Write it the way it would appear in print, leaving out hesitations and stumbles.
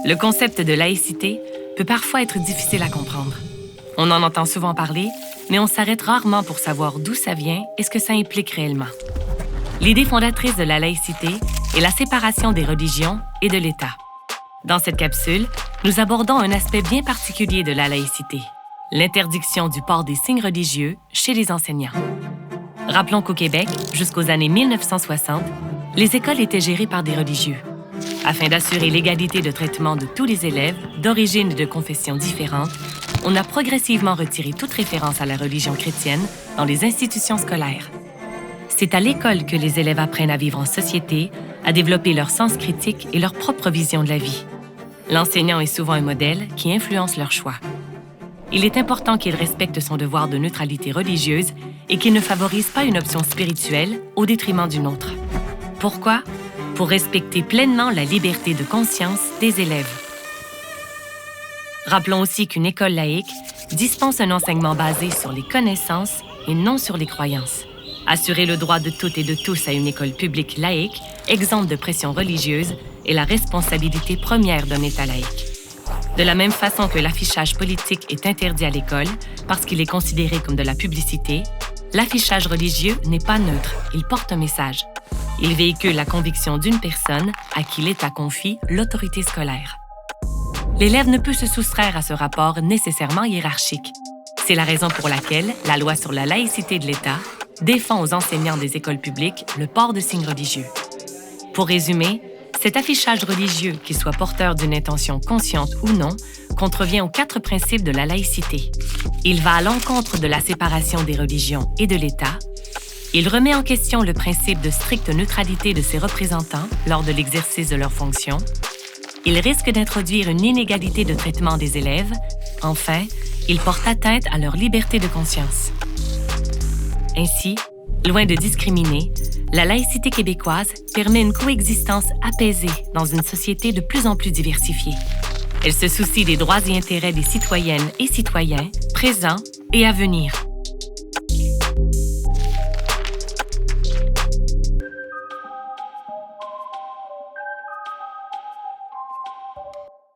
Le concept de laïcité peut parfois être difficile à comprendre. On en entend souvent parler, mais on s'arrête rarement pour savoir d'où ça vient et ce que ça implique réellement. L'idée fondatrice de la laïcité est la séparation des religions et de l'État. Dans cette capsule, nous abordons un aspect bien particulier de la laïcité, l'interdiction du port des signes religieux chez les enseignants. Rappelons qu'au Québec, jusqu'aux années 1960, les écoles étaient gérées par des religieux. Afin d'assurer l'égalité de traitement de tous les élèves, d'origine et de confessions différentes, on a progressivement retiré toute référence à la religion chrétienne dans les institutions scolaires. C'est à l'école que les élèves apprennent à vivre en société, à développer leur sens critique et leur propre vision de la vie. L'enseignant est souvent un modèle qui influence leur choix. Il est important qu'il respecte son devoir de neutralité religieuse et qu'il ne favorise pas une option spirituelle au détriment d'une autre. Pourquoi? Pour respecter pleinement la liberté de conscience des élèves. Rappelons aussi qu'une école laïque dispense un enseignement basé sur les connaissances et non sur les croyances. Assurer le droit de toutes et de tous à une école publique laïque, exempte de pression religieuse, est la responsabilité première d'un État laïque. De la même façon que l'affichage politique est interdit à l'école parce qu'il est considéré comme de la publicité, l'affichage religieux n'est pas neutre, il porte un message. Il véhicule la conviction d'une personne à qui l'État confie l'autorité scolaire. L'élève ne peut se soustraire à ce rapport nécessairement hiérarchique. C'est la raison pour laquelle la loi sur la laïcité de l'État défend aux enseignants des écoles publiques le port de signes religieux. Pour résumer, cet affichage religieux, qu'il soit porteur d'une intention consciente ou non, contrevient aux 4 principes de la laïcité. Il va à l'encontre de la séparation des religions et de l'État. Il remet en question le principe de stricte neutralité de ses représentants lors de l'exercice de leurs fonctions. Il risque d'introduire une inégalité de traitement des élèves. Enfin, il porte atteinte à leur liberté de conscience. Ainsi, loin de discriminer, la laïcité québécoise permet une coexistence apaisée dans une société de plus en plus diversifiée. Elle se soucie des droits et intérêts des citoyennes et citoyens, présents et à venir.